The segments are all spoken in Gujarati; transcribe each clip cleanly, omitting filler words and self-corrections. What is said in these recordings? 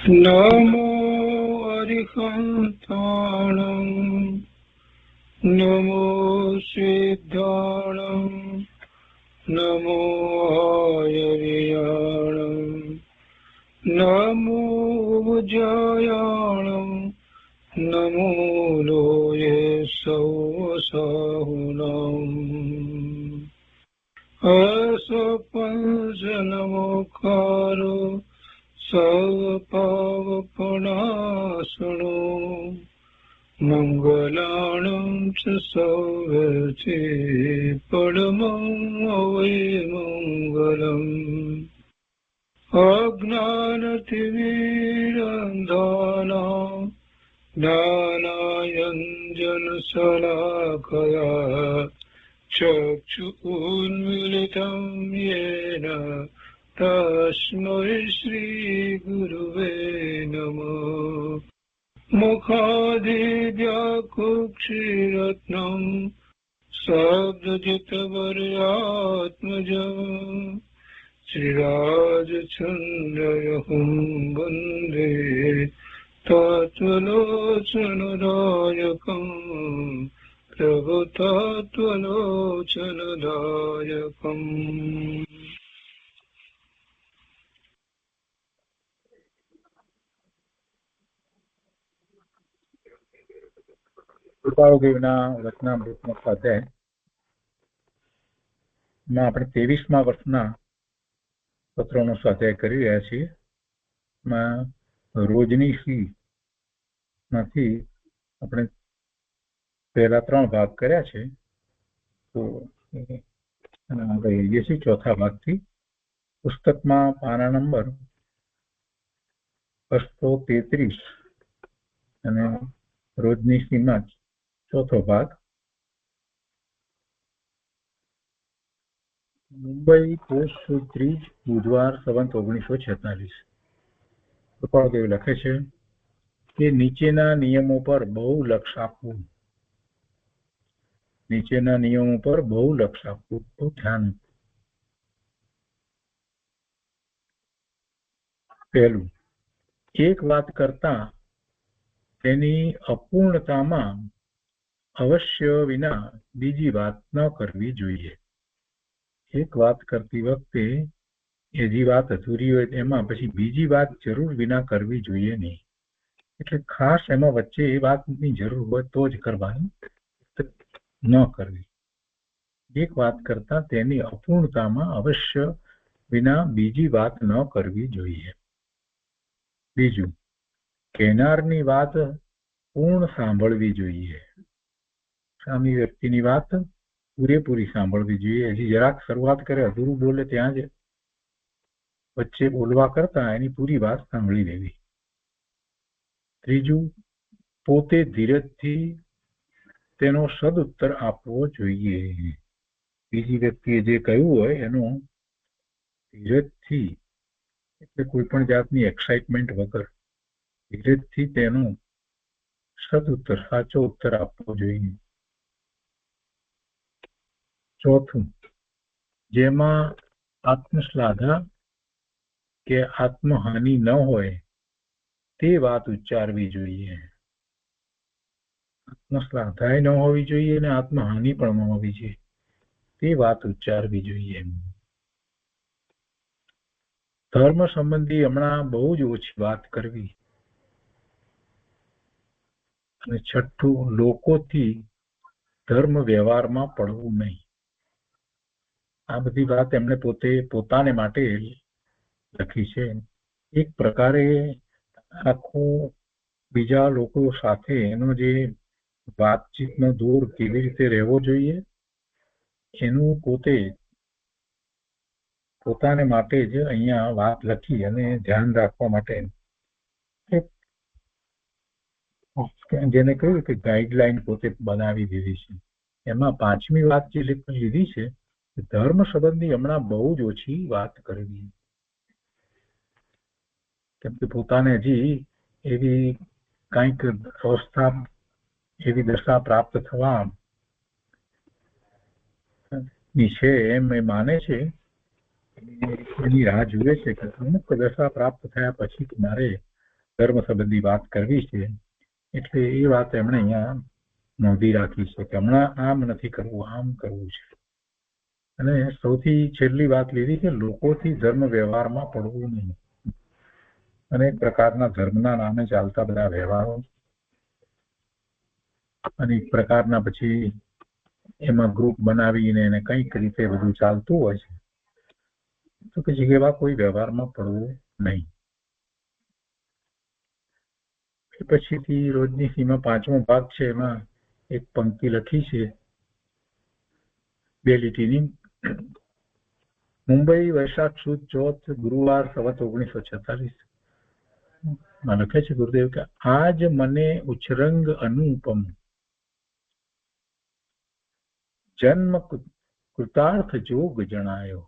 नमो अरिहन्ताणं नमो सिद्धाणं नमो आयर्याणं नमो उज्जयाणं नमो लोये सौसाहुनम् असपञ्चनमोकारो सर्वपावपणासनो मङ्गलानं च सौवर्ते परमं वै मङ्गलम् अज्ञानतिमिरन्धानां ज्ञानाञ्जनशलाकया चक्षुरुन्मीलितं येन तस्मै श्रीगुरुवे नमः। मुखादिव्याकुक्षिरत्नं शब्दजितवर्यात्मजम् श्रीराजचन्द्रयहुं वन्दे तत्त्वलोचनदायकम् प्रभुतत्त्वलोचनदायकम्। કૃપાળુદેવના રચનામૃતનો સ્વાધ્યાયમાં આપણે 23મા વર્ષના પત્રોનો સ્વાધ્યાય કરી રહ્યા છીએ. એમાં રોજની સી માંથી આપણે પહેલા 3 ભાગ કર્યા છે, તો આગળ છીએ ચોથા ભાગથી. પુસ્તકમાં પાના નંબર 833 અને રોજની સીમાં ચોથો ભાગ. મુંબઈ પોસ્ટ 3 બુધવાર સંવત 1946. કૃપાળદેવ લખે છે કે નીચેના નિયમો પર બહુ લક્ષ આપવું. નીચેના નિયમો પર બહુ લક્ષ આપવું, બહુ ધ્યાન આપવું. પહેલું, એક વાત કરતા તેની અપૂર્ણતામાં અવશ્ય વિના બીજી વાત ન કરવી જોઈએ. એક વાત કરતી વખતે એ જે વાત અધૂરી હોય એમાં પછી બીજી વાત જરૂર વિના કરવી જોઈએ નહીં. એટલે ખાસ એમાં વચ્ચે એ વાતની જરૂર હોય તો જ કરવાની, ન કરવી. એક વાત કરતા તેની અપૂર્ણતામાં અવશ્ય વિના બીજી વાત ન કરવી જોઈએ. બીજું, કહેનારની વાત પૂર્ણ સાંભળવી જોઈએ. સામી વ્યક્તિની વાત પૂરેપૂરી સાંભળવી જોઈએ. હજી જરાક શરૂઆત કરે, અધૂરું બોલે ત્યાં જ વચ્ચે બોલવા કરતા એની પૂરી વાત સાંભળી લેવી. ત્રીજું, પોતે ધીરજથી તેનો સદુત્તર આપવો જોઈએ. બીજી વ્યક્તિએ જે કહ્યું હોય એનો ધીરજથી, એટલે કોઈ પણ જાતની એક્સાઇટમેન્ટ વગર ધીરજથી તેનો સદુત્તર, સાચો ઉત્તર આપવો જોઈએ. ચોથું, જેમાં આત્મશ્લાઘા કે આત્મહાનિ ન હોય તે વાત ઉચ્ચારવી જોઈએ. આત્મશ્લાઘા ન હોવી જોઈએ અને આત્મહાનિ પણ ન હોવી જોઈએ, તે વાત ઉચ્ચારવી જોઈએ. ધર્મ સંબંધી હમણાં બહુ જ ઓછી વાત કરવી. અને છઠ્ઠું, લોકોથી ધર્મ વ્યવહારમાં પડવું નહીં. આ બધી વાત એમણે પોતાને માટે લખી છે. એક પ્રકારે આખું બીજા લોકો સાથે એનો જે વાતચીતનો દોર કેવી રીતે રહેવો જોઈએ એનું પોતાને માટે જ અહીંયા વાત લખી અને ધ્યાન રાખવા માટે જેને કહ્યું કે ગાઈડલાઈન પોતે બનાવી દીધી છે. એમાં 5મી વાત જે લીધી છે, ધર્મ સંબંધી હમણાં બહુ જ ઓછી વાત કરવી. કેમ કે પોતાને હજી એવી કંઈક અવસ્થા, એવી દશા પ્રાપ્ત થવા ની છે એમ એ માને છે. એની રાહ જુએ છે કે અમુક દશા પ્રાપ્ત થયા પછી મારે ધર્મ સંબંધી વાત કરવી છે એટલે એ વાત એમણે અહીંયા નોંધી રાખી છે કે હમણાં આમ નથી કરવું, આમ કરવું છે. અને સૌથી છેલ્લી વાત લીધી કે લોકોથી ધર્મ વ્યવહારમાં પડવું નહીં. અનેક પ્રકારના ધર્મના નામે ચાલતા બધા વ્યવહારો, અનેક પ્રકારના પછી એમાં ગ્રુપ બનાવીને એને કંઈક રીતે બધું ચાલતું હોય છે, તો પછી એવા કોઈ વ્યવહારમાં પડવું નહીં. પછીથી રોજની સીમા 5મો ભાગ છે, એમાં એક પંક્તિ લખી છે 2 લીટીની. મુંબઈ વૈશાખ સુદ ચોથ ગુરુવાર સંવત 1946 માં લખે છે ગુરુદેવ કે આજ મને ઉચ્છરંગ અનુપમ જન્મ કૃતાર્થ જોગ જણાયો.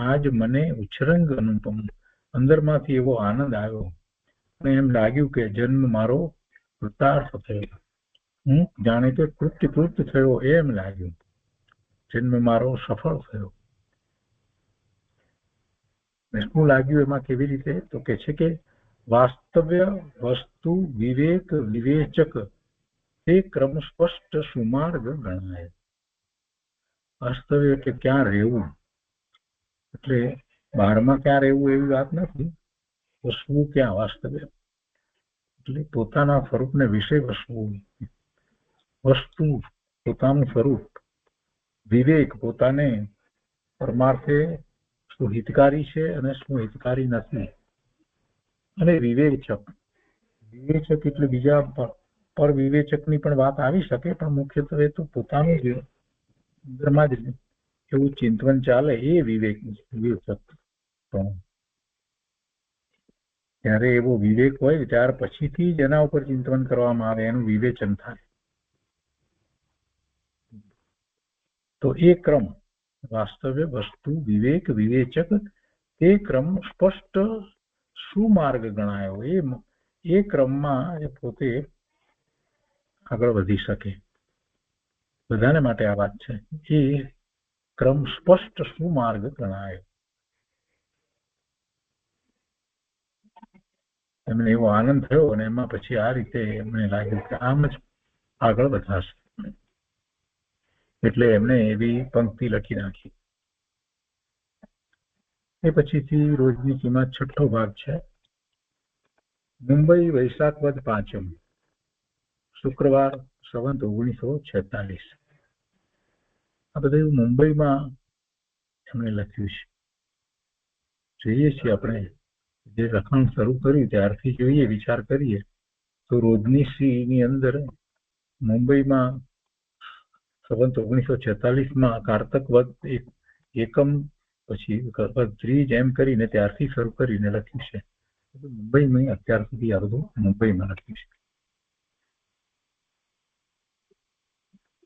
આજ મને ઉચ્છરંગ અનુપમ, અંદરમાંથી એવો આનંદ આવ્યો અને એમ લાગ્યું કે જન્મ મારો કૃતાર્થ થયો, હું જાણે કે કૃત્ય થયો એમ લાગ્યું, જન્મ મારો સફળ થયો. શું લાગ્યું એમાં કેવી રીતે? તો કે છે કે વાસ્તવ્ય વસ્તુ વિવેક વિવેચક તે ક્રમ સ્પષ્ટ સુમાર્ગ ગણાય. વાસ્તવ્ય એટલે ક્યાં રહેવું, એટલે બહારમાં ક્યાં રહેવું એવી વાત નથી. વસવું ક્યાં? વાસ્તવ્ય એટલે પોતાના સ્વરૂપને વિશે વસવું. વસ્તુ પોતાનું સ્વરૂપ, વિવેક પોતાને પરમાર્થે શું હિતકારી છે અને શું હિતકારી નથી, અને વિવેચક એટલે બીજા પર વિવેચકની પણ વાત આવી શકે, પણ મુખ્યત્વે તો પોતાનું જ અંદરમાં જ એવું ચિંતન ચાલે એ વિવેચક. ત્યારે એવો વિવેક હોય ત્યાર પછીથી જ એના ઉપર ચિંતન કરવામાં આવે, એનું વિવેચન થાય. તો એ ક્રમ વાસ્તવ્ય વસ્તુ વિવેક વિવેચક તે ક્રમ સ્પષ્ટ સુમાર્ગ ગણાયો. એ ક્રમમાં એ પોતે આગળ વધી શકે. બધાને માટે આ વાત છે. એ ક્રમ સ્પષ્ટ સુમાર્ગ ગણાયો. એમને એવો આનંદ થયો અને એમાં પછી આ રીતે એમને લાગ્યું કે આમ જ આગળ વધાશે, એટલે એમને એવી પંક્તિ લખી નાખી. એ પછીથી રોજની સીમા 6ઠ્ઠો ભાગ છે. મુંબઈ વૈશાખ વદ 5મ શુક્રવાર સંવત 1946. આ બધું મુંબઈમાં એમણે લખ્યું છે. જોઈએ છીએ આપણે જે લખાણ શરૂ કર્યું ત્યારથી જોઈએ, વિચાર કરીએ તો રોજનીની અંદર મુંબઈમાં સંવત 1946માં કારતક વદ એકમ પછી ત્રીજ એમ કરીને ત્યારથી શરૂ કરીને લખ્યું છે. મુંબઈમાં અત્યાર સુધી આ બધું મુંબઈમાં લખ્યું છે.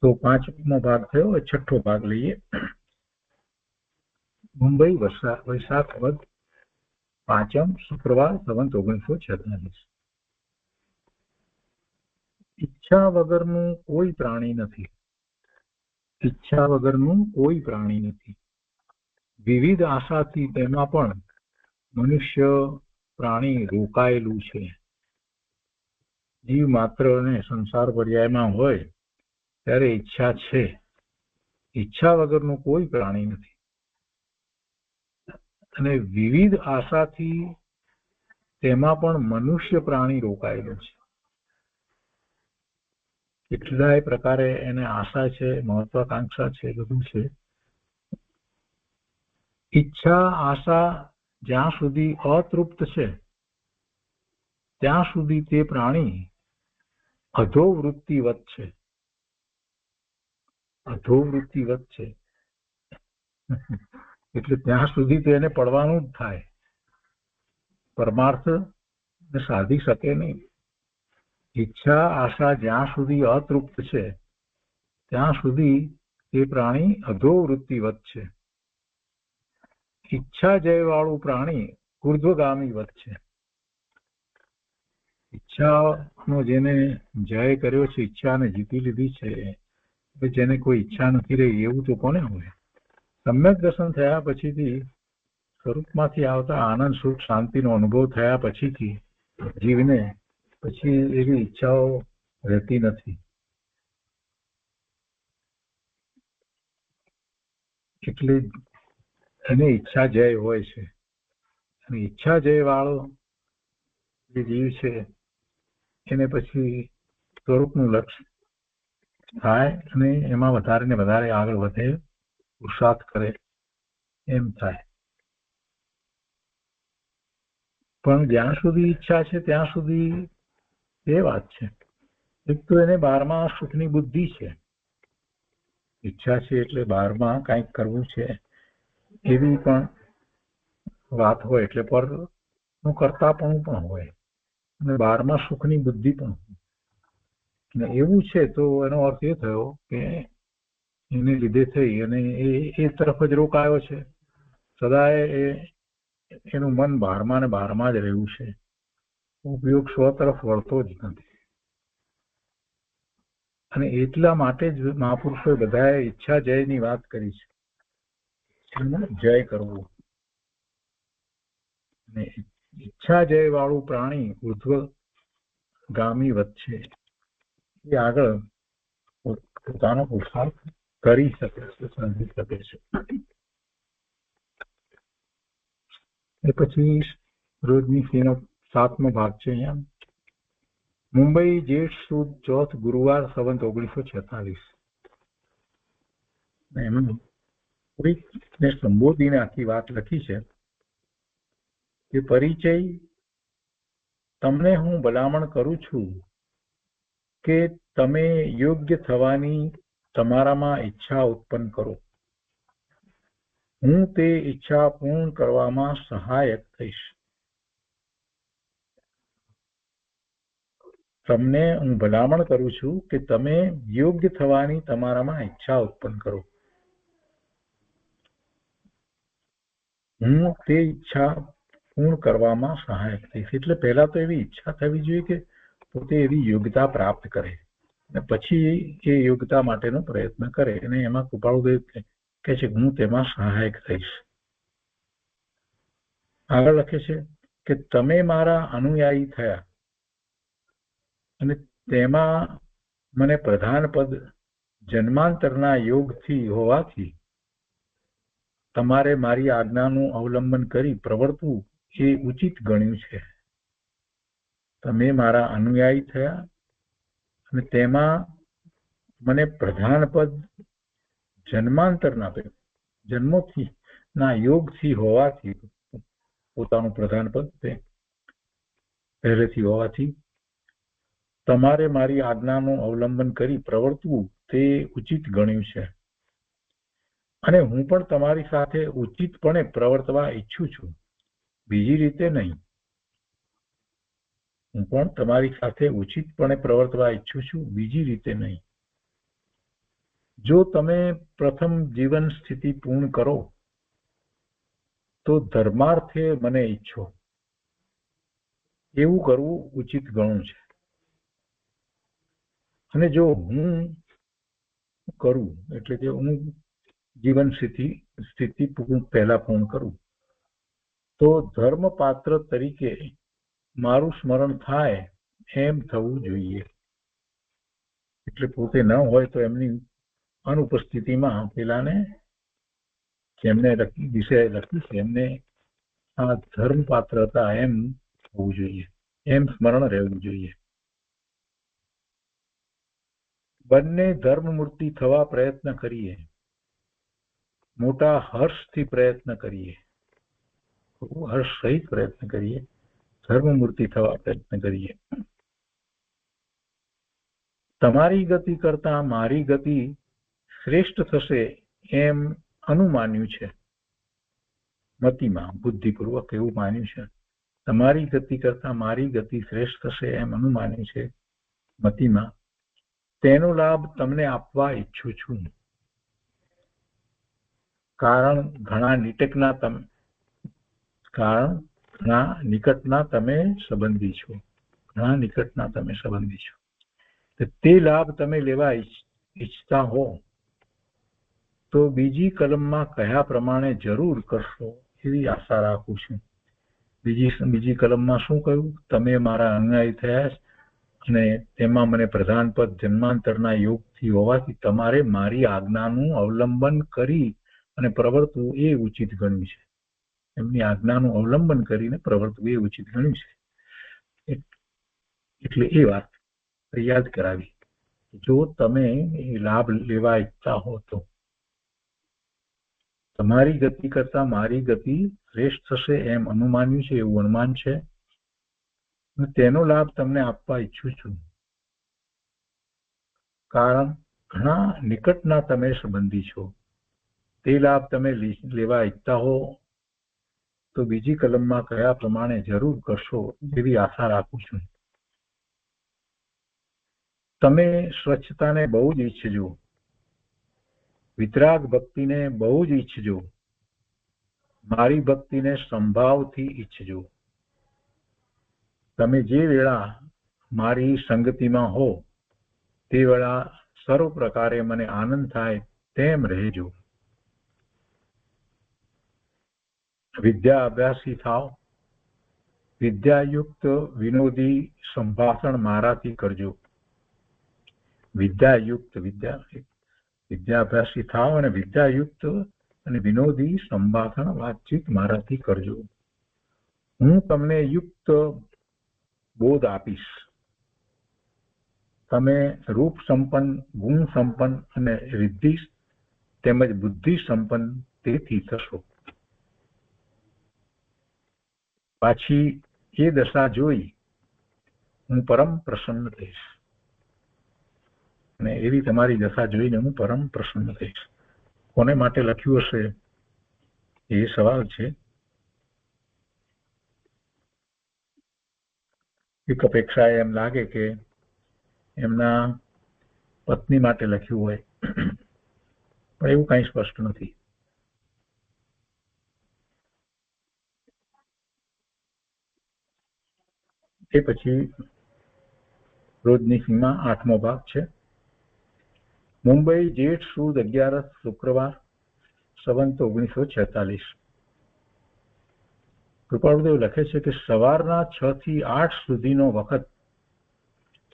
તો 5મો ભાગ થયો. 6ઠ્ઠો ભાગ લઈએ. મુંબઈ વૈશાખ વદ 5મ શુક્રવાર સંવત 1946. ઈચ્છા વગરનું કોઈ પ્રાણી નથી. ઈચ્છા વગરનું કોઈ પ્રાણી નથી. વિવિધ આશાથી તેમાં પણ મનુષ્ય પ્રાણી રોકાયેલું છે. જીવ માત્ર ને સંસાર પર્યાયમાં હોય ત્યારે ઈચ્છા છે. ઈચ્છા વગરનું કોઈ પ્રાણી નથી. અને વિવિધ આશાથી તેમાં પણ મનુષ્ય પ્રાણી રોકાયેલું છે. કેટલાય પ્રકારે એને આશા છે, મહત્વાકાંક્ષા છે, બધું છે. ઈચ્છા આશા જ્યાં સુધી અતૃપ્ત છે ત્યાં સુધી તે પ્રાણી અધોવૃત્તિવત છે. અધોવૃત્તિવત છે એટલે ત્યાં સુધી તો એને પડવાનું જ થાય, પરમાર્થ સાધી શકે નહીં. ઈચ્છા આશા જ્યાં સુધી અતૃપ્ત છે ત્યાં સુધી તે પ્રાણી અધોવૃત્તિવત છે. ઈચ્છા જય વાળું પ્રાણી ઉર્ધ્વગામીવત છે. ઈચ્છાનો જેને જય કર્યો છે, ઈચ્છાને જીતી લીધી છે, જેને કોઈ ઈચ્છા નથી રહી એવું તો કોને હોય? સમ્યક દર્શન થયા પછીથી સ્વરૂપમાંથી આવતા આનંદ સુખ શાંતિનો અનુભવ થયા પછીથી જીવને પછી એવી ઈચ્છાઓ રહેતી નથી. એટલે એને ઈચ્છા જય હોય છે. અને ઈચ્છા જય વાળો જે જીવ છે એને પછી સ્વરૂપનું લક્ષ્ય થાય અને એમાં વધારે ને વધારે આગળ વધે, પુરુષાર્થ કરે એમ થાય. પણ જ્યાં સુધી ઈચ્છા છે ત્યાં સુધી એ વાત છે. એક તો એને 12મા સુખની બુદ્ધિ છે. ઈચ્છા છે એટલે 12માં કંઈક કરવું છે એવી પણ વાત હોય, એટલે પરનું કરતાપણું પણ હોય અને 12મા સુખની બુદ્ધિ પણ હોય. એવું છે તો એનો અર્થ એ થયો કે એને લીધે થઈ અને એ તરફ જ રોકાયો છે. સદાય એનું મન 12માં ને 12માં જ રહ્યું છે. ઉપયોગ સ્વ તરફ વળતો જ નથી. અને એટલા માટે જ મહાપુરુષોએ બધાએ ઈચ્છા જયની વાત કરી છે. જય કરવું. અને ઈચ્છા જય વાળું પ્રાણી ઉર્ધ્વગામી વચ્ચે એ આગળ પોતાનો પુરુષાર્થ કરી શકે છે, સમજી શકે છે. એ પછી રોજની ફીનો 7મો ભાગ છે. અહીંયા મુંબઈ, જેઠ સુદ ચોથ ગુરુવાર સંવત 1946. એમાં કોઈકને સંબોધીને આખી વાત લખી છે કે પરિચય. તમને હું ભલામણ કરું છું કે તમે યોગ્ય થવાની તમારામાં ઈચ્છા ઉત્પન્ન કરો. હું તે ઈચ્છા પૂર્ણ કરવામાં સહાયક થઈશ. તમને હું ભલામણ કરું છું કે તમે યોગ્ય થવાની તમારામાં ઈચ્છા ઉત્પન્ન કરો. હું તે ઈચ્છા પૂર્ણ કરવામાં સહાયક થઈશ. એટલે પહેલા તો એવી ઈચ્છા થવી જોઈએ કે પોતે એવી યોગ્યતા પ્રાપ્ત કરે અને પછી એ યોગ્યતા માટેનો પ્રયત્ન કરે. અને એમાં કૃપાળુદેવ કહે છે હું તેમાં સહાયક થઈશ. આગળ લખે છે કે તમે મારા અનુયાયી થયા અને તેમાં મને પ્રધાન પદ જન્માંતરના યોગથી હોવાથી તમારે મારી આજ્ઞાનું અવલંબન કરી પ્રવર્તવું એ ઉચિત ગણ્યું છે. તમે મારા અનુયાયી થયા અને તેમાં મને પ્રધાન પદ જન્માંતરના જન્મોથી ના યોગથી હોવાથી, પોતાનું પ્રધાન પદ પહેલેથી હોવાથી તમારે મારી આજ્ઞાનું અવલંબન કરી પ્રવર્તવું તે ઉચિત ગણ્યું છે. અને હું પણ તમારી સાથે ઉચિતપણે પ્રવર્તવા ઈચ્છું છું, બીજી રીતે નહીં. હું પણ તમારી સાથે ઉચિતપણે પ્રવર્તવા ઈચ્છું છું, બીજી રીતે નહીં. જો તમે પ્રથમ જીવન સ્થિતિ પૂર્ણ કરો તો ધર્માર્થે મને ઈચ્છો. એવું કરવું ઉચિત ગણું છે. અને જો હું કરું એટલે કે હું જીવન સ્થિતિ પહેલા પૂર્ણ કરું તો ધર્મ પાત્ર તરીકે મારું સ્મરણ થાય એમ થવું જોઈએ. એટલે પોતે ન હોય તો એમની અનુપસ્થિતિમાં પેલાને જેમને વિષય લખ્યું છે એમને આ ધર્મ પાત્ર હતા એમ હોવું જોઈએ, એમ સ્મરણ રહેવું જોઈએ. બંને ધર્મમૂર્તિ થવા પ્રયત્ન કરીએ, મોટા હર્ષથી પ્રયત્ન કરીએ, હર્ષ સહિત પ્રયત્ન કરીએ, ધર્મમૂર્તિ થવા પ્રયત્ન કરીએ. તમારી ગતિ કરતા મારી ગતિ શ્રેષ્ઠ થશે એમ અનુમાન્યું છે. મતિમાં બુદ્ધિપૂર્વક એવું માન્યું છે. તમારી ગતિ કરતા મારી ગતિ શ્રેષ્ઠ થશે એમ અનુમાન્યું છે મતિમાં. તેનો લાભ તમને આપવા ઈચ્છું છું. કારણ ઘણા નિકટના તમે સંબંધી છો. ઘણા નિકટના તમે સંબંધી છો. તે લાભ તમે લેવા ઈચ્છતા હો તો બીજી કલમમાં કહ્યા પ્રમાણે જરૂર કરશો એવી આશા રાખું છું. બીજી કલમમાં શું કહ્યું? તમે મારા અનુયાયી થયા અને તેમાં મને પ્રધાન પદ જન્માંતરના યોગથી હોવાથી તમારે મારી આજ્ઞાનું અવલંબન કરી અને પ્રવર્તવું એ ઉચિત ગણ્યું છે. એમની આજ્ઞાનું અવલંબન કરીને પ્રવર્તવું એ ઉચિત ગણ્યું છે. એટલે એ વાત યાદ કરાવી. જો તમે એ લાભ લેવા ઈચ્છતા હો તો તમારી ગતિ કરતા મારી ગતિ શ્રેષ્ઠ થશે એમ અનુમાન્યું છે, એવું અનુમાન છે. તેનો લાભ તમને આપવા ઈચ્છું છું. કારણ ઘણા નિકટના તમે સંબંધી છો. તે લાભ તમે લેવા ઈચ્છતા હો તો બીજી કલમમાં કયા પ્રમાણે જરૂર કરશો એવી આશા રાખું છું. તમે સ્વચ્છતાને બહુ જ ઈચ્છજો, વિતરાગ ભક્તિને બહુ જ ઈચ્છજો, મારી ભક્તિને સંભાવથી ઈચ્છજો. તમે જે વેળા મારી સંગતિમાં હો તે વેળા સર્વ પ્રકારે મને આનંદ થાય તેમ રહેજો. વિદ્યા અભ્યાસી થાવ, વિદ્યાયુક્ત વિનોદી સંભાષણ મારાથી કરજો. વિદ્યાભ્યાસી થાવ અને વિદ્યાયુક્ત અને વિનોદી સંભાષણ વાતચીત મારાથી કરજો. હું તમને યુક્ત બોધ આપીશ. તમે રૂપ સંપન્ન, ગુણ સંપન્ન અને રિદ્ધિ તેમજ બુદ્ધિ સંપન્ન તેથી થશો. પાછી એ દશા જોઈ હું પરમ પ્રસન્ન થઈશ અને એવી તમારી દશા જોઈને હું પરમ પ્રસન્ન થઈશ. કોને માટે લખ્યું હશે એ સવાલ છે. એક અપેક્ષા એમ લાગે કે એમના પત્ની માટે લખ્યું હોય, પણ એવું કઈ સ્પષ્ટ નથી. એ પછી રોજની સીમા 8મો ભાગ છે. મુંબઈ જેઠ સુદ 11 શુક્રવાર સંવંત 1946. કૃપાળુદેવ લખે છે કે સવારના 6 થી 8 સુધીનો વખત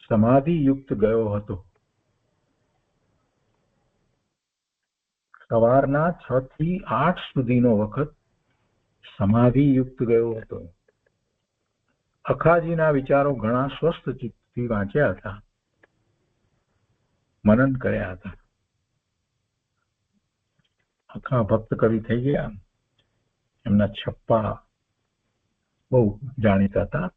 સમાધિ યુક્ત ગયો હતો. સવારના 6 થી 8 સુધીનો વખત સમાધિ યુક્ત ગયો હતો. અખાજીના વિચારો ઘણા સ્વસ્થ ચિત્તથી વાંચ્યા હતા, મનન કર્યા હતા. અખા ભક્ત કવિ થઈ ગયા. એમના છપ્પા બહુ જાણીતા હતા.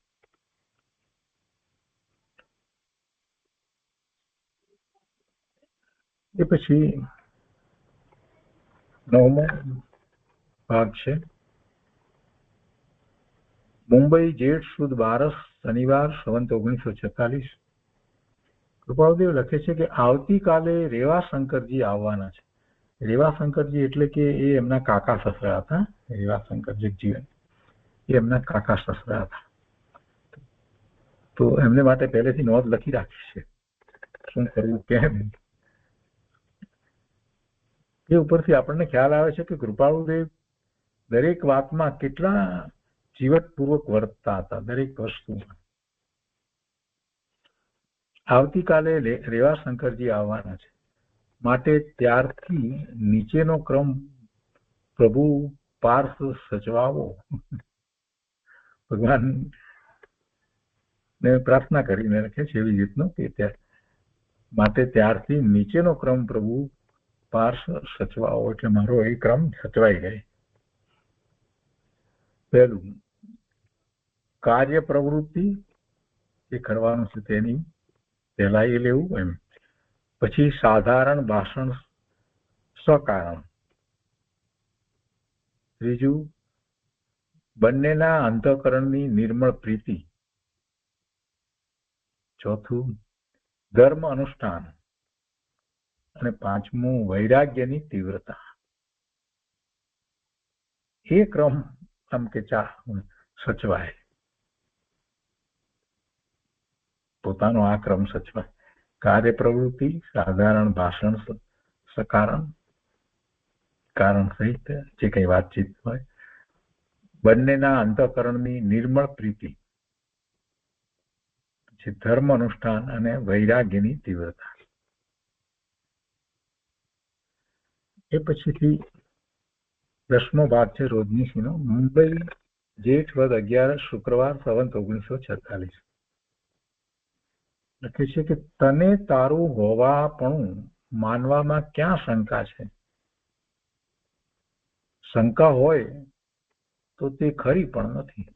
એ પછી 9મો ભાગ છે. મુંબઈ જેઠ સુદ 12 શનિવાર સંવંત 1946. કૃપાળુદેવ લખે છે કે આવતીકાલે રેવાશંકરજી આવવાના છે. રેવાશંકરજી એટલે કે એ એમના કાકા સસરા હતા. રેવાશંકર જગજીવન એ એમના કાકા સસરા હતા. તો એમને માટે પહેલેથી નોંધ લખી રાખી છે શું કરવું કેમ. એ ઉપરથી આપણને ખ્યાલ આવે છે કે કૃપાળુદેવ દરેક વાતમાં કેટલા જીવટપૂર્વક વર્તતા હતા. દરેક વસ્તુમાં. આવતીકાલે રેવાશંકરજી આવવાના છે માટે ત્યારથી નીચેનો ક્રમ પ્રભુ પાર્થ સચવાવો. ભગવાન ને પ્રાર્થના કરીને લખે છે એવી રીતનો કે માટે ત્યારથી નીચેનો ક્રમ પ્રભુ પાર્થ સચવાવો. એટલે મારો એ ક્રમ સચવાઈ ગઈ. પહેલું કાર્ય પ્રવૃત્તિ એ કરવાનું છે તેની પહેલા એ લેવું એમ. પછી સાધારણ ભાષણ સકારણ. ત્રીજું બંનેના અંતઃકરણની નિર્મળ પ્રીતિ. ચોથું ધર્મ અનુષ્ઠાન અને પાંચમું વૈરાગ્યની તીવ્રતા. એ ક્રમ આમ કે સચવાય. પોતાનો આ ક્રમ સચવાય. કાર્ય પ્રવૃત્તિ, સાધારણ ભાષણ સકારણ, કારણ સહિત જે કઈ વાતચીત હોય, બંનેના અંતઃકરણની નિર્મળ પ્રીતિ, પછી ધર્મ અનુષ્ઠાન અને વૈરાગ્યની તીવ્રતા. એ પછીથી 10મો ભાગ છે રોજનીશીનો. મુંબઈ, જેઠ વદ 11 શુક્રવાર સંવત 1946. લખે છે કે તને તારું હોવાપણું માનવામાં ક્યાં શંકા છે? શંકા હોય તો તે ખરી પણ નથી.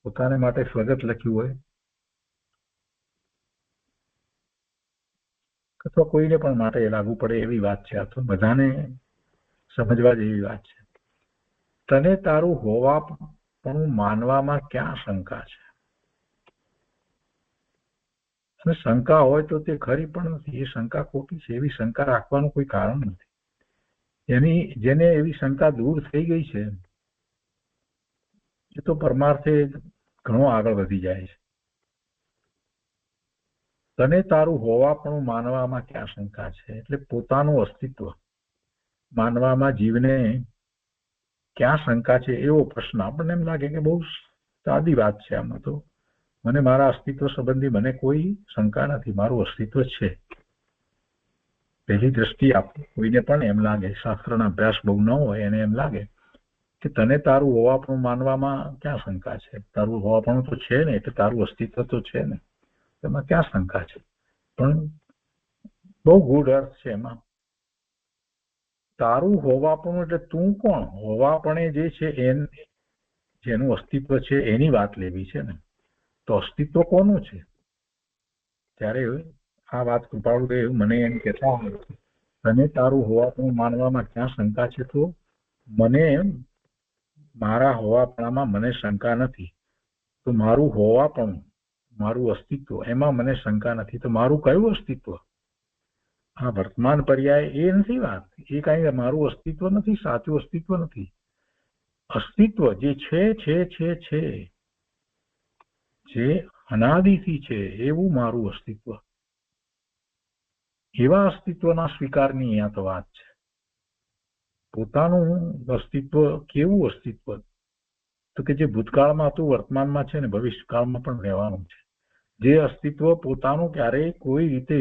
પોતાને માટે સ્વગત લખ્યું હોય અથવા કોઈને પણ માટે લાગુ પડે એવી વાત છે. આ તો બધાને સમજવા જેવી વાત છે. તને તારું હોવાપણું માનવામાં ક્યાં શંકા છે? અને શંકા હોય તો તે ખરી પણ નથી. એ શંકા ખોટી છે. એવી શંકા રાખવાનું કોઈ કારણ નથી. જેને એવી શંકા દૂર થઈ ગઈ છે એ તો પરમાર્થે ઘણો આગળ વધી જાય છે. તને તારું હોવાપણું માનવામાં ક્યાં શંકા છે? એટલે પોતાનું અસ્તિત્વ માનવામાં જીવને ક્યાં શંકા છે એવો પ્રશ્ન. આપણને એમ લાગે કે બહુ સાદી વાત છે. આમાં તો મને મારા અસ્તિત્વ સંબંધી મને કોઈ શંકા નથી, મારું અસ્તિત્વ છે. પહેલી દ્રષ્ટિ કોઈને પણ એમ લાગે, શાસ્ત્રનો અભ્યાસ બહુ ન હોય એને એમ લાગે કે તને તારું હોવાપણું માનવામાં ક્યાં શંકા છે? તારું હોવાપણું તો છે ને, એટલે તારું અસ્તિત્વ તો છે ને, એમાં ક્યાં શંકા છે? પણ બહુ ગૂઢ અર્થ છે એમાં. તારું હોવાપણું એટલે તું કોણ? હોવાપણે જે છે જેનું અસ્તિત્વ છે એની વાત લેવી છે ને. તો અસ્તિત્વ કોનું છે? ત્યારે આ વાત કૃપાળુદેવ મને એમ કહેતા હોય તને તારું હોવાપણું માનવામાં ક્યાં શંકા છે? તો મને મારા હોવાપણામાં મને શંકા નથી. તો મારું હોવાપણું, મારું અસ્તિત્વ એમાં મને શંકા નથી. તો મારું કયું અસ્તિત્વ? આ વર્તમાન પર્યાય એ નથી વાત. એ કઈ મારું અસ્તિત્વ નથી, સાચું અસ્તિત્વ નથી. અસ્તિત્વ જે છે જે અનાદિથી છે એવું મારું અસ્તિત્વ. એવા અસ્તિત્વના સ્વીકારની અહીંયા તો વાત છે. પોતાનું અસ્તિત્વ કેવું અસ્તિત્વ? તો કે જે ભૂતકાળમાં હતું, વર્તમાનમાં છે ને ભવિષ્યકાળમાં પણ રહેવાનું છે. જે અસ્તિત્વ પોતાનું ક્યારેય કોઈ રીતે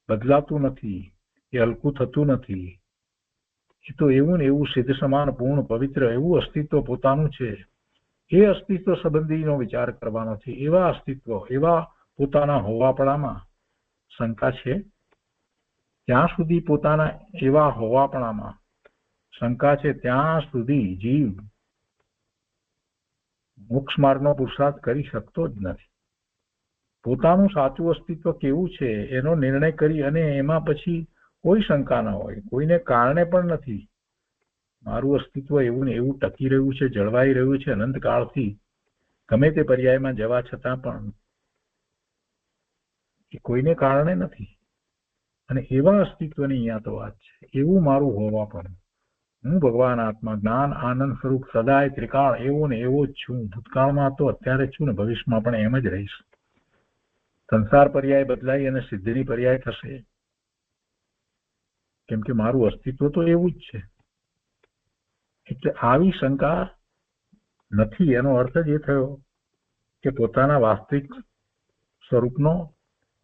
બદલાતું નથી, એ હલકું થતું નથી. એ તો એવું ને એવું સિદ્ધ સમાન પૂર્ણ પવિત્ર એવું અસ્તિત્વ પોતાનું છે. એ અસ્તિત્વ સંબંધીનો વિચાર કરવાનો છે. એવા અસ્તિત્વ, એવા પોતાના હોવાપણામાં શંકા છે. ત્યાં સુધી પોતાના એવા હોવાપણામાં શંકા છે ત્યાં સુધી જીવ મોક્ષ માર્ગનો પુરુષાર્થ કરી શકતો જ નથી. પોતાનું સાચું અસ્તિત્વ કેવું છે એનો નિર્ણય કરી અને એમાં પછી કોઈ શંકા ન હોય, કોઈને કારણે પણ નથી. મારું અસ્તિત્વ એવું ને એવું ટકી રહ્યું છે, જળવાઈ રહ્યું છે અનંતકાળથી, ગમે તે પર્યાયમાં જવા છતાં પણ એ કોઈને કારણે નથી. અને એવા અસ્તિત્વની અહીંયા તો વાત છે. એવું મારું હોવાપણું, હું ભગવાન આત્મા જ્ઞાન આનંદ સ્વરૂપ સદાય ત્રિકાળ એવો ને એવો જ છું. ભૂતકાળમાં તો અત્યારે છું ને ભવિષ્યમાં પણ એમ જ રહીશ. સંસાર પર્યાય બદલાઈ અને સિદ્ધિની પર્યાય થશે, કેમ કે મારું અસ્તિત્વ તો એવું જ છે. એટલે આવી શંકા નથી. એનો અર્થ જ એ થયો કે પોતાના વાસ્તવિક સ્વરૂપનો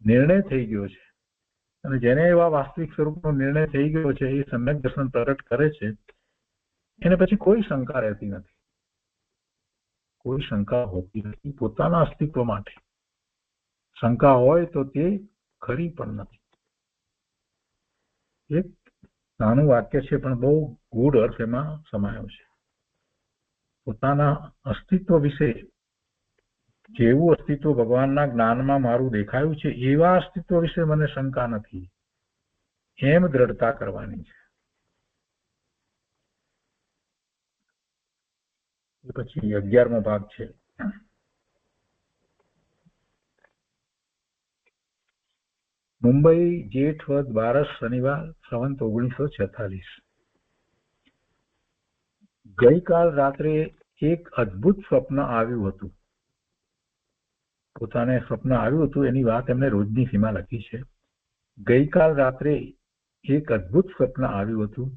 નિર્ણય થઈ ગયો છે. અને જેને એવા વાસ્તવિક સ્વરૂપનો નિર્ણય થઈ ગયો છે એ સમ્યક દર્શન પ્રગટ કરે છે, એને પછી કોઈ શંકા રહેતી નથી, કોઈ શંકા હોતી નથી. પોતાના અસ્તિત્વ માટે શંકા હોય તો તે ખરી પણ નથી. એક નાનું વાક્ય છે પણ બહુ ગૂઢ અર્થ એમાં સમાયો છે. પોતાના અસ્તિત્વ વિશે, જેવું અસ્તિત્વ ભગવાનના જ્ઞાનમાં મારું દેખાયું છે એવા અસ્તિત્વ વિશે મને શંકા નથી, એમ દ્રઢતા કરવાની છે. એ પછી 11મો ભાગ છે. મુંબઈ, જેઠ વદ 12 શનિવાર સંવત 1946. ગઈકાલ રાત્રે એક અદ્ભુત સ્વપ્ન આવ્યું હતું. પોતાને સ્વપ્ન આવ્યું હતું એની વાત એમને રોજની સીમા લખી છે. ગઈકાલ રાત્રે એક અદ્ભુત સ્વપ્ન આવ્યું હતું.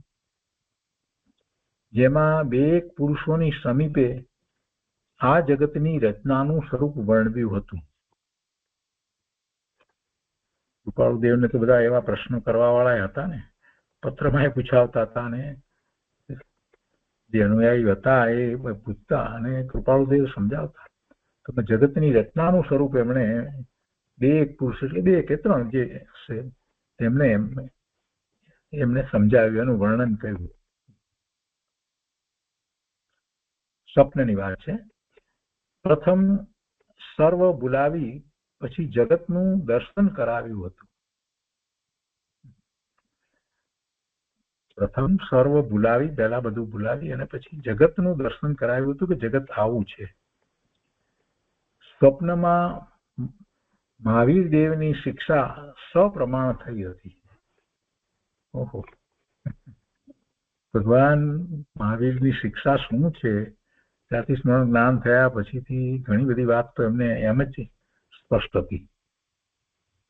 જેમાં બે પુરુષોની સમીપે આ જગતની રચનાનું સ્વરૂપ વર્ણવ્યું હતું. કૃપાળુદેવને તો બધા એવા પ્રશ્નો કરવા વાળા હતા ને, પત્રમાં પૂછાવતા હતા ને જે અનુયાયી હતા એ પૂછતા અને કૃપાળુદેવ સમજાવતા. તો જગતની રચનાનું સ્વરૂપ એમણે બે પુરુષ એટલે બે કે ત્રણ જે છે તેમને એમને સમજાવ્યું, એનું વર્ણન કર્યું. સ્વપ્નની વાત છે. પ્રથમ સર્વ ભૂલાવી પછી જગતનું દર્શન કરાવ્યું હતું. પ્રથમ સર્વ ભૂલાવી, પહેલા બધું ભૂલાવી અને પછી જગતનું દર્શન કરાવ્યું હતું કે જગત આવું છે. સ્વપ્નમાં મહાવીર દેવની શિક્ષા સપ્રમાણ થઈ હતી. ઓહો, ભગવાન મહાવીરની શિક્ષા શું છે ત્યાંથી સ્મરણ જ્ઞાન થયા પછીથી ઘણી બધી વાત તો એમને એમ જ સ્પષ્ટ હતી.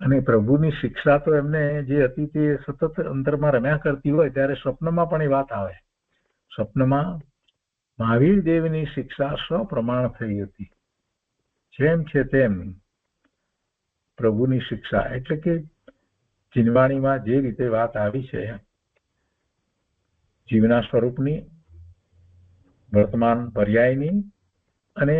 અને પ્રભુની શિક્ષા તો એમને જે હતી તે સતત અંતરમાં રમ્યા કરતી હોય ત્યારે સ્વપ્નમાં પણ એ વાત આવે. સ્વપ્નમાં મહાવીર દેવની શિક્ષા સપ્રમાણ થઈ હતી. જેમ છે તેમ પ્રભુની શિક્ષા એટલે કે જીનવાણીમાં જે રીતે વાત આવી છે જીવના સ્વરૂપની, વર્તમાન પર્યાયની અને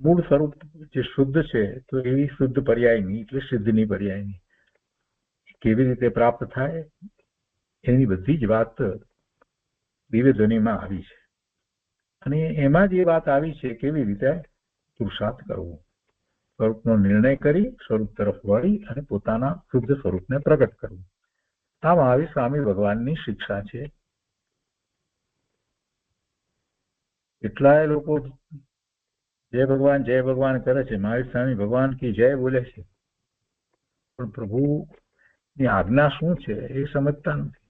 મૂળ સ્વરૂપ જે શુદ્ધ છે તો એવી શુદ્ધ પર્યાયની એટલે સિદ્ધની પર્યાયની કેવી રીતે પ્રાપ્ત થાય એની બધી જ વાત દિવ્યધ્વનિમાં આવી છે. અને એમાં જે વાત આવી છે કેવી રીતે પુરુષાર્થ કરવો, સ્વરૂપનો નિર્ણય કરી સ્વરૂપ તરફ વળી અને પોતાના શુદ્ધ સ્વરૂપને પ્રગટ કરવું. આ મહાવીર સ્વામી ભગવાનની શિક્ષા છે. કેટલાય લોકો જય ભગવાન કરે છે, મહાવીર સ્વામી ભગવાન કી જય બોલે છે, પણ પ્રભુની આજ્ઞા શું છે એ સમજતા નથી.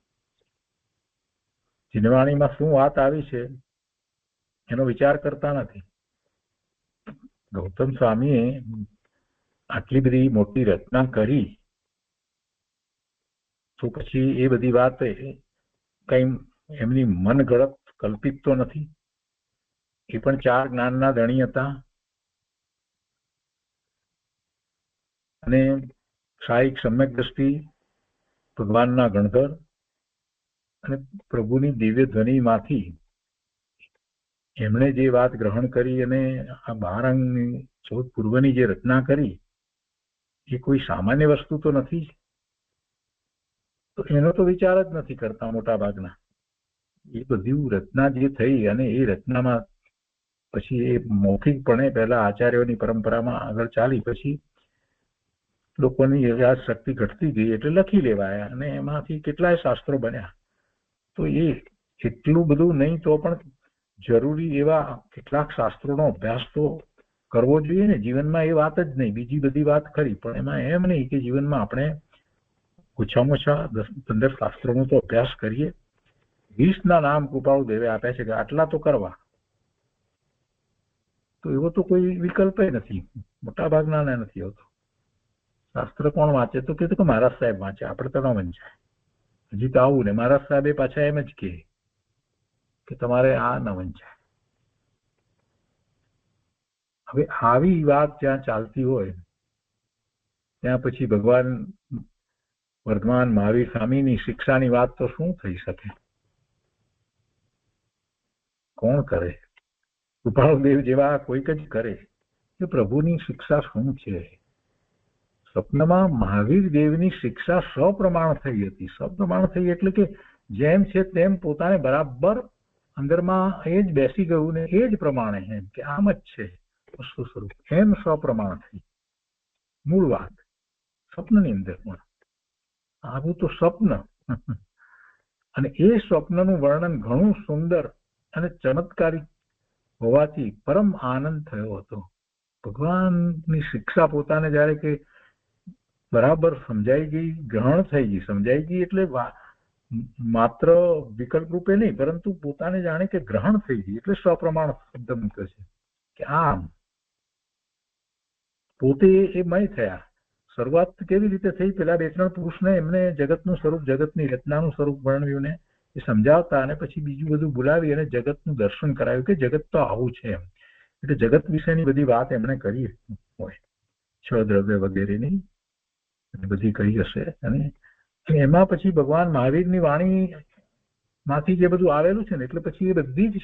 જીનવાણીમાં શું વાત આવી છે એનો વિચાર કરતા નથી. ગૌતમ સ્વામીએ આટલી બધી મોટી રચના કરી તો પછી એ બધી વાત કઈ એમની મનગળત કલ્પિત તો નથી. એ પણ 4 જ્ઞાનના ધણી હતા અને સાહિક સમ્યક દ્રષ્ટિ, ભગવાનના ગણધર અને પ્રભુની દિવ્ય ધ્વનિમાંથી એમણે જે વાત ગ્રહણ કરી અને આ 12 અંગની 14 પૂર્વની જે રચના કરી એ કોઈ સામાન્ય વસ્તુ તો નથી જ. તો એનો તો વિચાર જ નથી કરતા મોટા ભાગના. એ બધી રચના જે થઈ અને એ રચનામાં પછી એ મૌખિકપણે પહેલા આચાર્યોની પરંપરામાં આગળ ચાલી, પછી લોકોની યાદ શક્તિ ઘટતી ગઈ એટલે લખી લેવાયા અને એમાંથી કેટલાય શાસ્ત્રો બન્યા. તો એ એટલું બધું નહીં તો પણ જરૂરી એવા કેટલાક શાસ્ત્રોનો અભ્યાસ તો કરવો જોઈએ ને. જીવનમાં એ વાત જ નહીં, બીજી બધી વાત ખરી, પણ એમાં એમ નહીં કે જીવનમાં આપણે ઓછામાં ઓછા 10-15 શાસ્ત્રોનો તો અભ્યાસ કરીએ. 20ના નામ કૃપાળુદેવે આપ્યા છે કે આટલા તો કરવા. તો એવો તો કોઈ વિકલ્પ નથી, મોટા ભાગના નથી આવતો. શાસ્ત્ર કોણ વાંચે તો કે મહારાજ સાહેબ વાંચે, આપણે તો ન વંચાય. હજી તો આવું ને મહારાજ સાહેબે પાછા એમ જ કે તમારે આ ન વંચાય. હવે આવી વાત જ્યાં ચાલતી હોય ત્યાં પછી ભગવાન વર્ધમાન મહાવીર સ્વામીની શિક્ષાની વાત તો શું થઈ શકે? કોણ કરે? કૃપાળુદેવ જેવા કોઈક જ કરે કે પ્રભુની શિક્ષા શું છે. સ્વપ્નમાં મહાવીર દેવની શિક્ષા સપ્રમાણ થઈ હતી. સપ્રમાણ થઈ એટલે કે જેમ છે તેમ પોતાને બરાબર અંદરમાં એ જ બેસી ગયું ને એ જ પ્રમાણે એમ કે આમ જ છે વસ્તુ સ્વરૂપ એમ સપ્રમાણ થઈ. મૂળ વાત સ્વપ્નની અંદર પણ આવું તો સ્વપ્ન અને એ સ્વપ્નનું વર્ણન ઘણું સુંદર અને ચમત્કારી હોવાથી પરમ આનંદ થયો હતો. ભગવાનની શિક્ષા પોતાને જ્યારે કે બરાબર સમજાઈ ગઈ, ગ્રહણ થઈ ગઈ, સમજાઈ ગઈ એટલે માત્ર વિકલ્પ રૂપે નહીં પરંતુ પોતાને જાણે કે ગ્રહણ થઈ ગઈ એટલે સ્વપ્રમાણ શબ્દ મૂક્યો છે કે આમ પોતે એ મય થયા. શરૂઆત કેવી રીતે થઈ? પેલા 2-3 પુરુષને એમને જગતનું સ્વરૂપ, જગતની રચનાનું સ્વરૂપ વર્ણવ્યું ને એ સમજાવતા અને પછી બીજું બધું બોલાવી અને જગતનું દર્શન કરાવ્યું કે જગત તો આવું છે એમ. એટલે જગત વિશેની બધી વાત એમણે કરી હોય, છ દ્રવ્ય વગેરેની બધી કહી હશે. અને એમાં પછી ભગવાન મહાવીરની વાણી માંથી જે બધું આવેલું છે ને, એટલે પછી એ બધી જ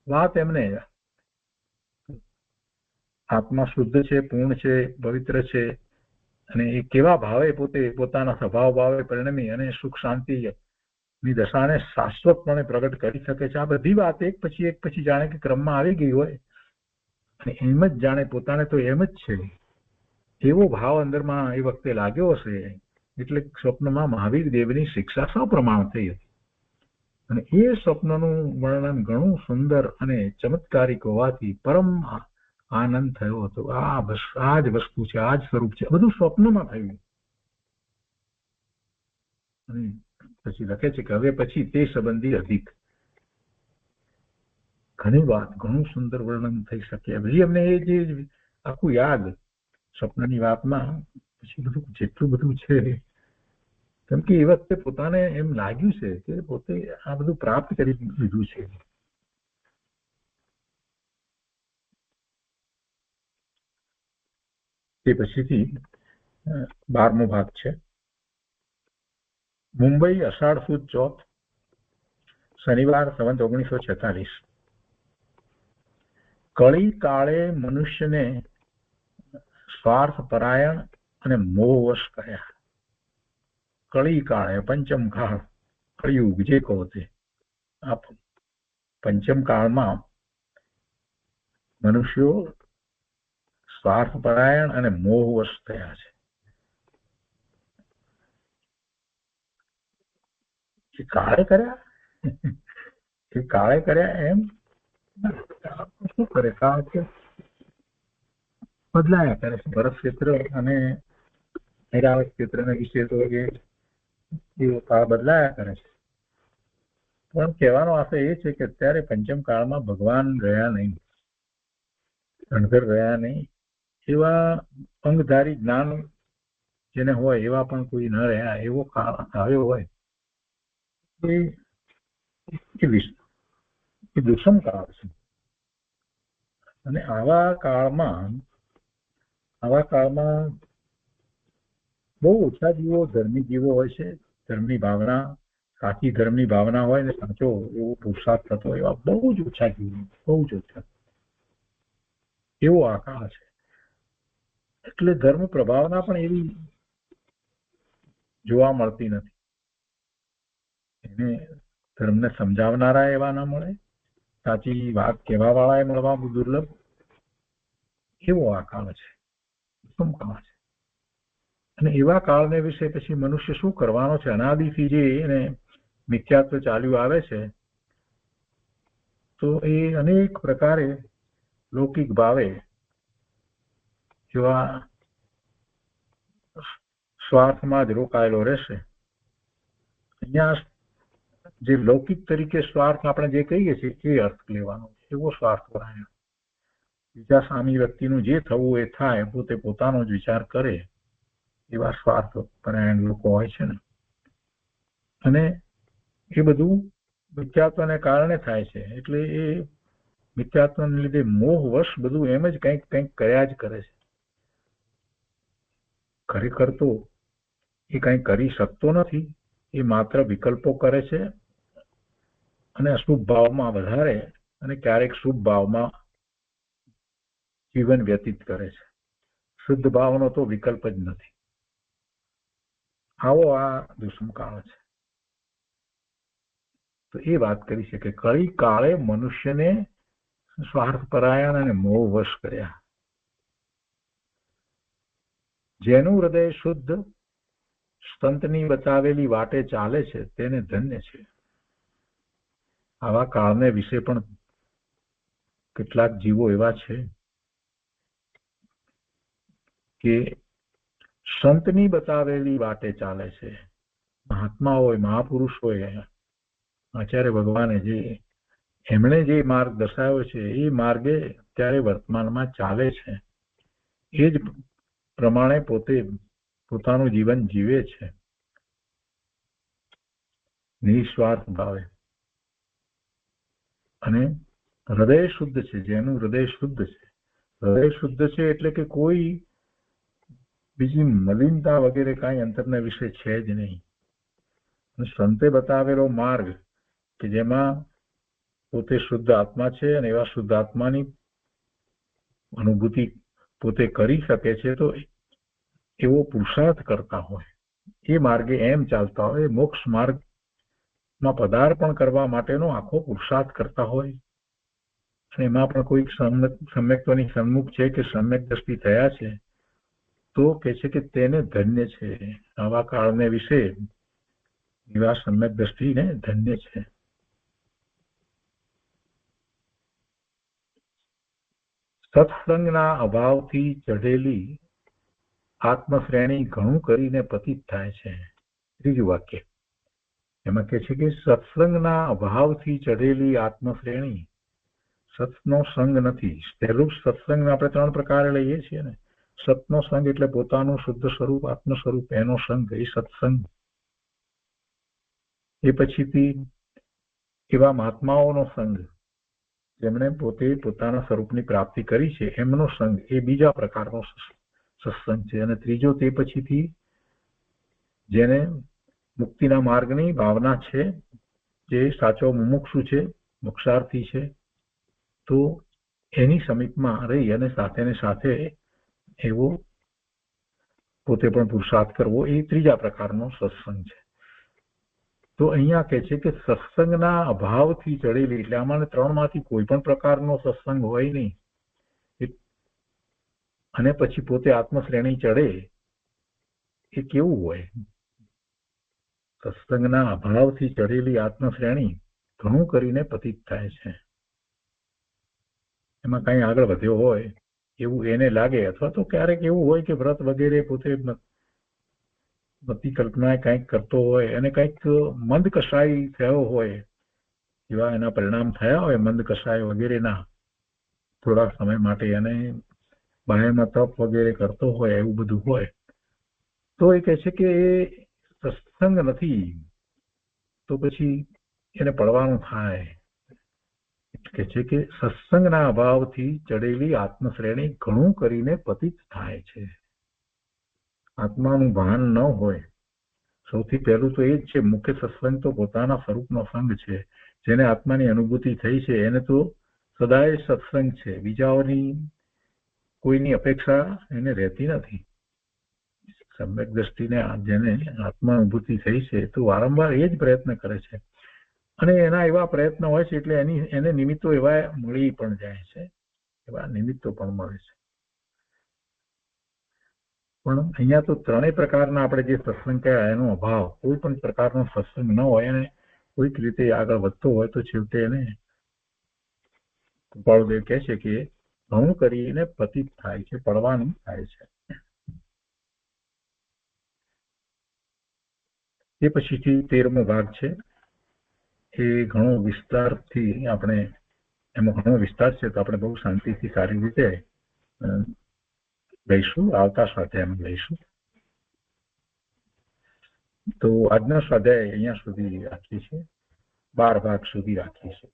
વાત એમને આત્મા શુદ્ધ છે, પૂર્ણ છે, પવિત્ર છે, અને એ કેવા ભાવે પોતે પોતાના સ્વભાવ ભાવે પરિણમી અને સુખ શાંતિ ની દશાને શાશ્વતપણે પ્રગટ કરી શકે છે. આ બધી વાત એક પછી જાણે કે ક્રમમાં આવી ગઈ હોય અને એમ જ જાણે પોતાને તો એમ જ છે એવો ભાવ અંદરમાં એ વખતે લાગ્યો હશે. એટલે સ્વપ્નમાં મહાવીર દેવની શિક્ષા સપ્રમાણ થઈ હતી અને એ સ્વપ્નનું વર્ણન ઘણું સુંદર અને ચમત્કારિક હોવાથી પરમ આનંદ થયો હતો. આ જ વસ્તુ છે, આ જ સ્વરૂપ છે, બધું સ્વપ્નમાં થયું. અને પછી લખે છે કે હવે પછી તે સંબંધી અધિક ઘણી વાત, ઘણું સુંદર વર્ણન થઈ શકે. પછી અમને એ જે આખું યાદ સ્વપ્નની વાતમાં પછી બધું જેટલું બધું છે, કેમ કે એ વખતે પોતાને એમ લાગ્યું છે કે પોતે આ બધું પ્રાપ્ત કરી લીધું છે. તે પછીથી 12મો ભાગ છે. મુંબઈ, અષાઢ સુદ ચોથ, શનિવાર, સંવત 1946. કળી કાળે મનુષ્યને સ્વાર્થ પરાયણ અને મોહવશ કર્યા. કળી કાળે, પંચમ કાળ, કળિયુગ જે કહો તે, આ પંચમ કાળમાં મનુષ્યો સ્વાર્થ પરાયણ અને મોહવશ થયા છે. કાળે કર્યા એમ શું કરે? કારણ કે બદલાયા કરે છે. ભરત ક્ષેત્ર અને ઐરાવત ક્ષેત્રના વિશે તો એ કાળ બદલાયા કરે છે. પણ કહેવાનો આશય એ છે કે અત્યારે પંચમ કાળમાં ભગવાન રહ્યા નહીં, અણઘર રહ્યા નહીં. એવા અંગધારી જ્ઞાન જેને હોય એવા પણ કોઈ ન રહ્યા, એવો કાળ આવ્યો હોય એ દુષ્મ કાળ છે. અને આવા કાળમાં બહુ ઓછા જીવો ધર્મી જીવો હોય છે. ધર્મની ભાવના, સાચી ધર્મની ભાવના હોય ને સાચો એવો પુરુષાર્થ થતો એવા બહુ જ ઓછા જીવો, બહુ જ ઓછા. એવો આ કાળ છે. એટલે ધર્મ પ્રભાવના પણ એવી જોવા મળતી નથી. એને ધર્મને સમજાવનારા એવા ના મળે, સાચી વાત કહેવા વાળા એ મળવા દુર્લભ. એવો આ કાળ છે, ઉત્તમ કાળ છે. અને એવા કાળને વિશે પછી મનુષ્ય શું કરવાનો છે? અનાદિથી જે એને મિથ્યાત્વ ચાલ્યું આવે છે, તો એ અનેક પ્રકારે લૌકિક ભાવે જેવા સ્વાર્થમાં જ રોકાયેલો રહેશે. અહીંયા જે લૌકિક તરીકે સ્વાર્થ આપણે જે કહીએ છીએ એ અર્થ લેવાનો છે. એવો સ્વાર્થ પરાયણ, બીજા સામી વ્યક્તિનું જે થવું એ થાય, પોતે પોતાનો જ વિચાર કરે, એવા સ્વાર્થ પરાયણ લોકો હોય છે ને. અને એ બધું મિથ્યાત્વને કારણે થાય છે. એટલે એ મિથ્યાત્વને લીધે મોહવશ બધું એમ જ કંઈક કર્યા જ કરે છે. ખરેખર તો એ કંઈ કરી શકતો નથી. એ માત્ર વિકલ્પો કરે છે અને અશુભ ભાવમાં વધારે અને ક્યારેક શુભ ભાવમાં જીવન વ્યતીત કરે છે. શુદ્ધ ભાવનો તો વિકલ્પ જ નથી. આવો આ દુષ્મ કાળ છે. તો એ વાત કરી છે કે કળી કાળે મનુષ્યને સ્વાર્થ પરાયણ અને મોહવશ કર્યા. જેનું હૃદય શુદ્ધ સંતની બતાવેલી વાટે ચાલે છે તેને ધન્ય છે. આવા કાળને વિશે પણ કેટલાક જીવો એવા છે કે સંતની બતાવેલી વાટે ચાલે છે. મહાત્મા હોય, મહાપુરુષ હોય, આચાર્ય ભગવાને એમણે જે માર્ગ દર્શાવ્યો છે એ માર્ગે અત્યારે વર્તમાનમાં ચાલે છે. એ જ પ્રમાણે પોતે પોતાનું જીવન જીવે છે. નિસ્વાર્થ ભાવે. અને હૃદય શુદ્ધ છે, જેનું હૃદય શુદ્ધ છે. હૃદય શુદ્ધ છે એટલે કે કોઈ બીજી મલિનતા વગેરે કાંઈ અંતરના વિશે છે જ નહીં. સંતે બતાવેલો માર્ગ કે જેમાં પોતે શુદ્ધ આત્મા છે અને એવા શુદ્ધ આત્માની અનુભૂતિ પોતે કરી શકે છે, તો એવો પુરુષાર્થ કરતા હોય, એ માર્ગે એમ ચાલતા હોય, મોક્ષ માર્ગમાં પદાર્પણ કરવા માટેનો આખો પુરુષાર્થ કરતા હોય, અને એમાં પણ કોઈ સમ્યક્ત્વની સન્મુખ છે કે સમ્યક દ્રષ્ટિ થયા છે, તો કે છે કે તેને ધન્ય છે. આવા કાળને વિશે એવા સમ્યક દ્રષ્ટિને ધન્ય છે. સત્સંગના અભાવથી ચઢેલી આત્મશ્રેણી ઘણું કરીને પતિત થાય છે. ત્રીજું વાક્ય એમાં કે છે કે સત્સંગના અભાવથી ચઢેલી આત્મશ્રેણી, સત્નો સંગ નથી. પહેલું સત્સંગ આપણે 3 પ્રકારે લઈએ છીએ ને. સતનો સંગ એટલે પોતાનું શુદ્ધ સ્વરૂપ, આત્મ સ્વરૂપ, એનો સંગ, એ સત્સંગ. એ પછીથી એવા મહાત્માઓનો સંગ, જેમણે પોતે પોતાના સ્વરૂપની પ્રાપ્તિ કરી છે, એમનો સંગ, એ બીજા પ્રકારનો સત્સંગ છે. અને ત્રીજો તે પછીથી જેને મુક્તિના માર્ગની ભાવના છે, જે સાચો મુમુક્ષુ છે, મોક્ષાર્થી છે, તો એની સમીપમાં રહી અને સાથે ને સાથે એવો પોતે પણ પુરુષાર્થ કરવો, એ ત્રીજા પ્રકારનો સત્સંગ છે. તો અહીંયા કહે છે કે સત્સંગના અભાવથી ચડેલી, એટલે આમાં 3 માંથી કોઈ પણ પ્રકારનો સત્સંગ હોય નહીં, અને પછી પોતે આત્મશ્રેણી ચડે, એ કેવું હોય? સત્સંગના અભાવથી ચડેલી આત્મશ્રેણી ઘણું કરીને પતિત થાય છે. એમાં કઈ આગળ વધ્યો હોય એવું એને લાગે, અથવા તો ક્યારેક એવું હોય કે વ્રત વગેરે પોતે મતિ કલ્પના કંઈક કરતો હોય અને કંઈક મંદ કસાઈ થયો હોય, એવા એના પરિણામ થયા હોય મંદ કસાય વગેરેના થોડા સમય માટે, અને બાહ્યમાં તપ વગેરે કરતો હોય, એવું બધું હોય, તો એ કહે છે કે એ સત્સંગ નથી. તો પછી એને પડવાનું થાય. કે છે કે સત્સંગના અભાવથી ચડેલી આત્મશ્રેણી ઘણું કરીને પતિત થાય છે. આત્માનું ભાન ન હોય, સૌથી પહેલું તો એ જ છે. મુખ્ય સત્સંગ તો પોતાના સ્વરૂપનો સંગ છે. જેને આત્માની અનુભૂતિ થઈ છે એને તો સદાય સત્સંગ છે. બીજાઓની કોઈની અપેક્ષા એને રહેતી નથી. સમ્યક દ્રષ્ટિને જેને આત્મા અનુભૂતિ થઈ છે, તો વારંવાર એ જ પ્રયત્ન કરે છે, અને એના એવા પ્રયત્ન હોય છે એટલે એને નિમિત્તો એવા મળી પણ જાય છે, એવા નિમિત્તો પણ મળે છે. પણ અહીંયા તો 3 પ્રકારના આપણે જે સત્સંગ કહેવાય એનો અભાવ, કોઈ પણ પ્રકારનો સત્સંગ ન હોય અને કોઈક રીતે આગળ વધતો હોય, તો છેવટે એને કૃપાળુદેવ કહે છે કે ઘણું કરીને પતિત થાય છે, પડવાનું થાય છે. એ પછીથી 13મો ભાગ છે. એ ઘણો વિસ્તારથી આપણે, એમાં ઘણો વિસ્તાર છે, તો આપણે બહુ શાંતિથી સારી રીતે લઈશું, આવતા સ્વાધ્યાયમાં લઈશું. તો આજનો સ્વાધ્યાય અહીંયા સુધી રાખીએ છીએ, 12 ભાગ સુધી રાખીએ છીએ.